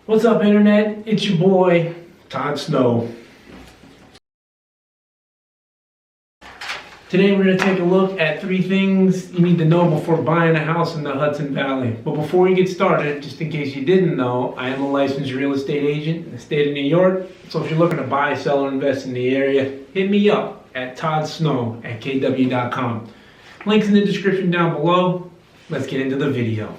What's up, Internet? It's your boy, Todd Snow. Today we're going to take a look at 3 things you need to know before buying a house in the Hudson Valley. But before we get started, just in case you didn't know, I am a licensed real estate agent in the state of New York. So if you're looking to buy, sell, or invest in the area, hit me up at toddsnow@kw.com. Links in the description down below. Let's get into the video.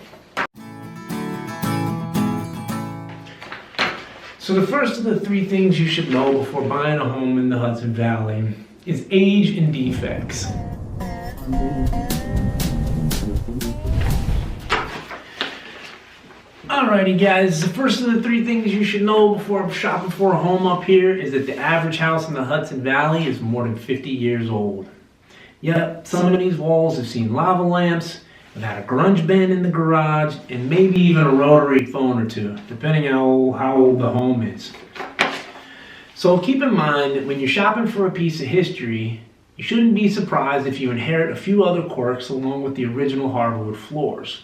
So the first of the 3 things you should know before buying a home in the Hudson Valley is age and defects. Alrighty guys, the first of the 3 things you should know before shopping for a home up here is that the average house in the Hudson Valley is more than 50 years old. Yep, some of these walls have seen lava lamps, have had a grunge band in the garage, and maybe even a rotary phone or 2, depending on how old the home is. So keep in mind that when you're shopping for a piece of history, you shouldn't be surprised if you inherit a few other quirks along with the original hardwood floors.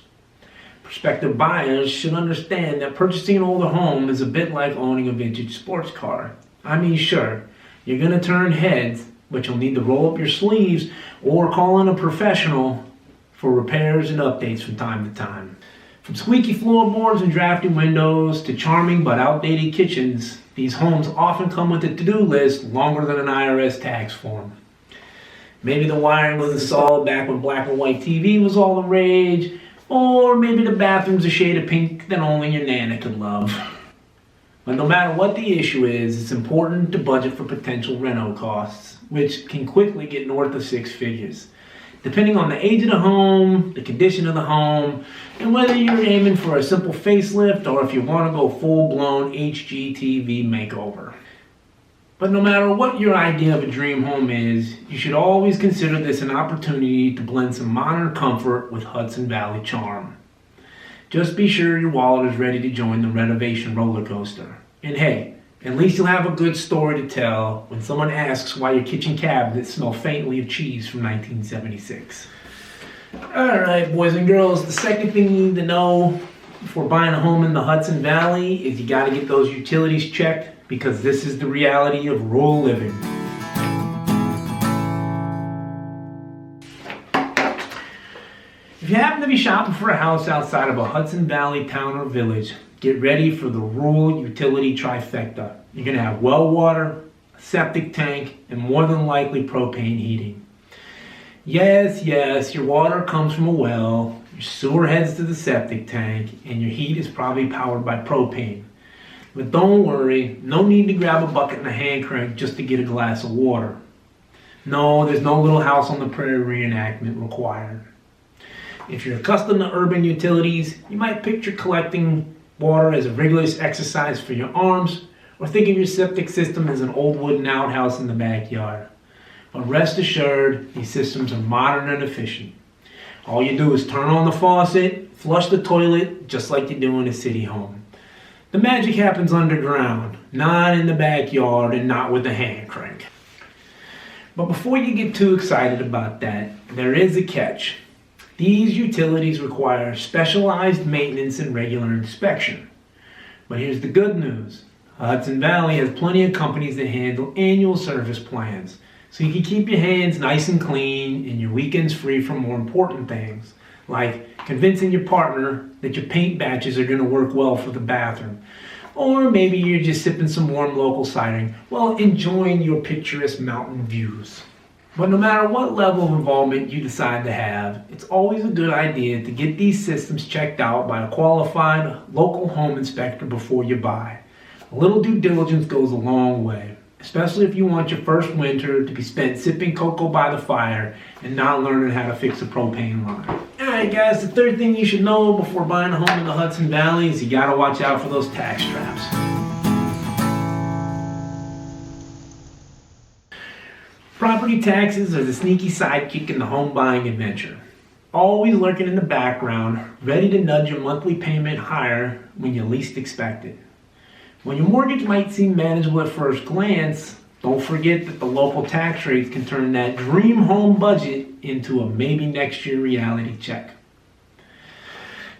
Prospective buyers should understand that purchasing an older home is a bit like owning a vintage sports car. I mean, sure, you're going to turn heads, but you'll need to roll up your sleeves or call in a professional for repairs and updates from time to time. From squeaky floorboards and drafty windows to charming but outdated kitchens, these homes often come with a to-do list longer than an IRS tax form. Maybe the wiring was installed back when black and white TV was all the rage, or maybe the bathroom's a shade of pink that only your nana could love. But no matter what the issue is, it's important to budget for potential reno costs, which can quickly get north of 6 figures. Depending on the age of the home, the condition of the home, and whether you're aiming for a simple facelift or if you want to go full-blown HGTV makeover. But no matter what your idea of a dream home is, you should always consider this an opportunity to blend some modern comfort with Hudson Valley charm. Just be sure your wallet is ready to join the renovation roller coaster. And hey, at least you'll have a good story to tell when someone asks why your kitchen cabinets smell faintly of cheese from 1976. Alright, boys and girls, the second thing you need to know before buying a home in the Hudson Valley is you gotta get those utilities checked, because this is the reality of rural living. If you happen to be shopping for a house outside of a Hudson Valley town or village, get ready for the rural utility trifecta. You're going to have well water, a septic tank, and more than likely propane heating. Yes, your water comes from a well, your sewer heads to the septic tank, and your heat is probably powered by propane. But don't worry, no need to grab a bucket and a hand crank just to get a glass of water. No, there's no Little House on the Prairie reenactment required. If you're accustomed to urban utilities, you might picture collecting water as a rigorous exercise for your arms, or think of your septic system as an old wooden outhouse in the backyard. But rest assured, these systems are modern and efficient. All you do is turn on the faucet, flush the toilet, just like you do in a city home. The magic happens underground, not in the backyard and not with a hand crank. But before you get too excited about that, there is a catch. These utilities require specialized maintenance and regular inspection. But here's the good news. Hudson Valley has plenty of companies that handle annual service plans, so you can keep your hands nice and clean and your weekends free from more important things, like convincing your partner that your paint batches are going to work well for the bathroom. Or maybe you're just sipping some warm local cider while enjoying your picturesque mountain views. But no matter what level of involvement you decide to have, it's always a good idea to get these systems checked out by a qualified local home inspector before you buy. A little due diligence goes a long way, especially if you want your first winter to be spent sipping cocoa by the fire and not learning how to fix a propane line. Alright guys, the third thing you should know before buying a home in the Hudson Valley is you gotta watch out for those tax traps. Property taxes are the sneaky sidekick in the home buying adventure. Always lurking in the background, ready to nudge your monthly payment higher when you least expect it. When your mortgage might seem manageable at first glance, don't forget that the local tax rates can turn that dream home budget into a maybe next year reality check.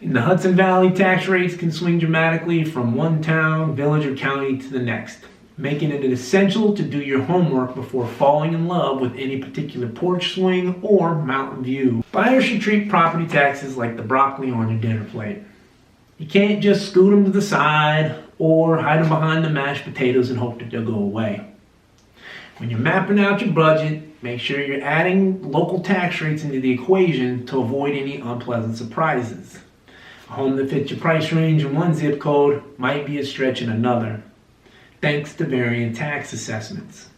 In the Hudson Valley, tax rates can swing dramatically from one town, village, or county to the next, making it essential to do your homework before falling in love with any particular porch swing or mountain view. Buyers should treat property taxes like the broccoli on your dinner plate. You can't just scoot them to the side or hide them behind the mashed potatoes and hope that they'll go away. When you're mapping out your budget, make sure you're adding local tax rates into the equation to avoid any unpleasant surprises. A home that fits your price range in one zip code might be a stretch in another, thanks to varying tax assessments.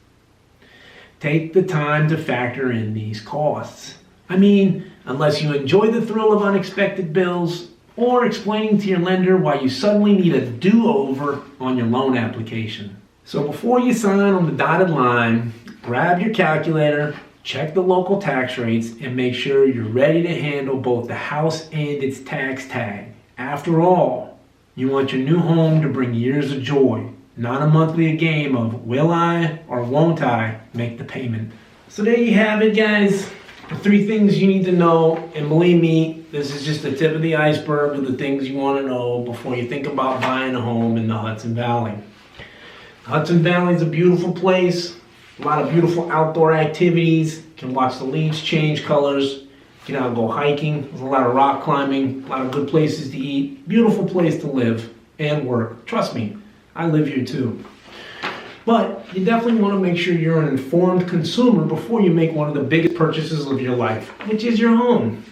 Take the time to factor in these costs. I mean, unless you enjoy the thrill of unexpected bills or explaining to your lender why you suddenly need a do-over on your loan application. So before you sign on the dotted line, grab your calculator, check the local tax rates, and make sure you're ready to handle both the house and its tax tag. After all, you want your new home to bring years of joy, not a monthly game of will I or won't I make the payment. So there you have it, guys. The 3 things you need to know, and believe me, this is just the tip of the iceberg of the things you want to know before you think about buying a home in the Hudson Valley. Hudson Valley is a beautiful place, a lot of beautiful outdoor activities. You can watch the leaves change colors, get out and go hiking. There's a lot of rock climbing, a lot of good places to eat. Beautiful place to live and work. Trust me, I live here too. But you definitely want to make sure you're an informed consumer before you make one of the biggest purchases of your life, which is your home.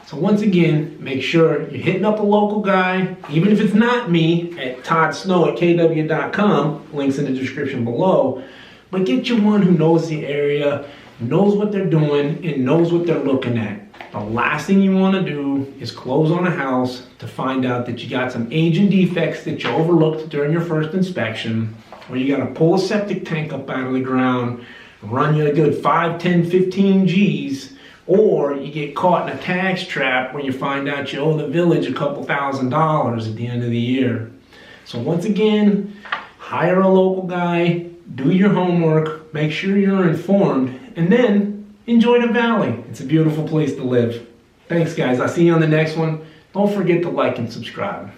So once again, make sure you're hitting up a local guy, even if it's not me, at toddsnow@kw.com, links in the description below, but get you one who knows the area, knows what they're doing, and knows what they're looking at. The last thing you want to do is close on a house to find out that you got some age and defects that you overlooked during your first inspection, or you got to pull a septic tank up out of the ground, run you a good 5, 10, 15 G's, or you get caught in a tax trap where you find out you owe the village a couple $1,000s at the end of the year. So once again, hire a local guy, do your homework, make sure you're informed, and then enjoy the valley. It's a beautiful place to live. Thanks, guys. I'll see you on the next one. Don't forget to like and subscribe.